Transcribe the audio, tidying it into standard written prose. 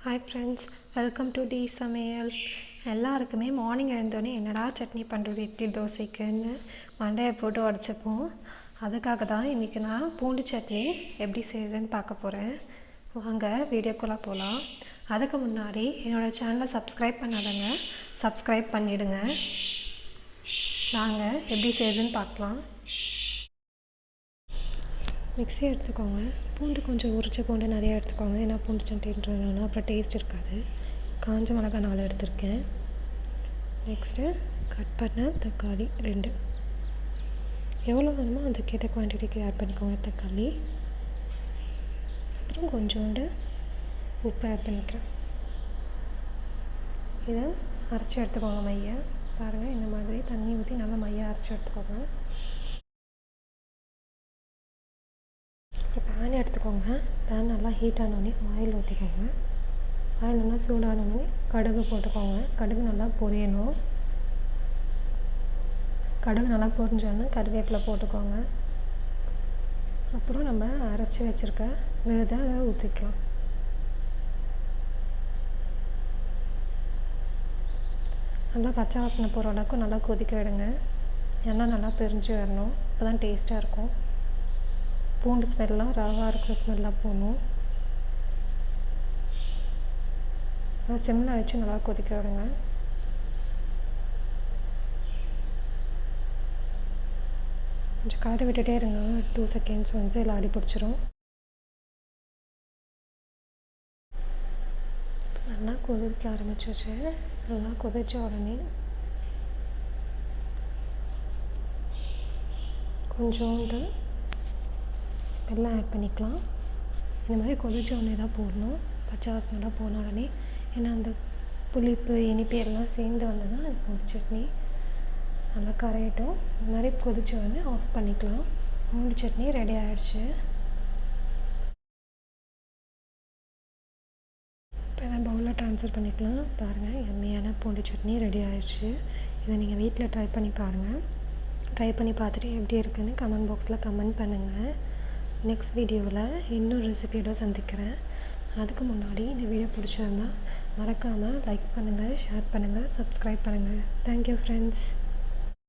Hi friends, welcome to T Samayal. எல்லாருக்குமே morning எழுந்தோடனே என்னடா சட்னி பண்ணுறது இட்லி தோசைக்குன்னு மண்டையை போட்டு உடச்சப்போம். அதுக்காக தான் இன்றைக்கி நான் பூண்டு சட்னி எப்படி செய்யுதுன்னு பார்க்க போகிறேன். வாங்க வீடியோக்குள்ளே போகலாம். அதுக்கு முன்னாடி என்னோடய சேனலை சப்ஸ்கிரைப் பண்ணாதங்க, சப்ஸ்கிரைப் பண்ணிவிடுங்க. நாங்கள் எப்படி செய்யுதுன்னு பார்க்கலாம். மிக்ஸி எடுத்துக்கோங்க. பூண்டு கொஞ்சம் உரிச்ச பூண்டு நிறையா எடுத்துக்கோங்க, ஏன்னா பூண்டு சட்னின்றதுனால அப்புறம் டேஸ்ட் இருக்காது. காஞ்ச மிளகாய் 4 எடுத்திருக்கேன். நெக்ஸ்ட்டு கட் பண்ண தக்காளி 2. எவ்வளோ வேணுமோ அதுக்கேற்ற குவான்டிட்டிக்கு ஆட் பண்ணிக்கோங்க தக்காளி. அப்புறம் கொஞ்சோண்டு உப்பு ஆட் பண்ணிக்கிறேன். இதை அரைச்சி எடுத்துக்கோங்க. மையை பாருங்கள், இந்த மாதிரி தண்ணி ஊற்றி நல்லா மையை அரைச்சி எடுத்துக்கோங்க. பேன் எடுத்துக்கோங்க. பேன் நல்லா ஹீட் ஆனோடனே ஆயில் ஊற்றிக்கோங்க. ஆயில் நல்லா சூடானோடனே கடுகு போட்டுக்கோங்க. கடுகு நல்லா பொரியணும். கடுகு நல்லா பொரிஞ்சோடனே கருவேப்பிலை போட்டுக்கோங்க. அப்புறம் நம்ம அரைச்சி வச்சுருக்க விழுதை அதை ஊற்றிக்கலாம். நல்லா பச்சை வாசனை போகிற அளவுக்கு நல்லா கொதிக்க விடுங்க. எண்ணெய் நல்லா பிரிஞ்சு வரணும், அப்போ தான் டேஸ்ட்டாக இருக்கும். பூண்டு ஸ்மெல்லாம் ரவாக இருக்கிற ஸ்மெல்லாம் போகணும். சிம்மில் வச்சு நல்லா கொதிக்க விடுங்க. கொஞ்சம் கலரி விட்டுட்டே இருங்க. 2 செகண்ட்ஸ் வந்து எல்லாம் அடி பிடிச்சிரும். நல்லா கொதிக்க ஆரம்பிச்சிச்சு. நல்லா கொதிச்ச உடனே கொஞ்சோண்டு வெல்லம் ஆட் பண்ணிக்கலாம். இந்த மாதிரி கொதிச்ச உடனே தான் போடணும், பச்சை வாசனைலாம் போன உடனே. ஏன்னா அந்த புளிப்பு இனிப்பு எல்லாம் சேர்ந்து வந்ததுன்னா அது பூண்டு சட்னி நல்லா கரையட்டும். இந்த மாதிரி கொதிச்ச உடனே ஆஃப் பண்ணிக்கலாம். பூண்டு சட்னி ரெடி ஆகிடுச்சு. இப்போ இதை பவுலில் ட்ரான்ஸ்ஃபர் பண்ணிக்கலாம். பாருங்கள், எம்மையான பூண்டு சட்னி ரெடி ஆகிடுச்சு. இதை நீங்கள் வீட்டில் ட்ரை பண்ணி பாருங்கள். ட்ரை பண்ணி பார்த்துட்டு எப்படி இருக்குன்னு கமெண்ட் பாக்ஸில் கமெண்ட் பண்ணுங்கள். நெக்ஸ்ட் வீடியோவில் இன்னொரு ரெசிபியோட சந்திக்கிறேன். அதுக்கு முன்னாடி இந்த வீடியோ பிடிச்சிருந்தா மறக்காமல் லைக் பண்ணுங்கள், ஷேர் பண்ணுங்கள், சப்ஸ்கிரைப் பண்ணுங்கள். Thank you friends.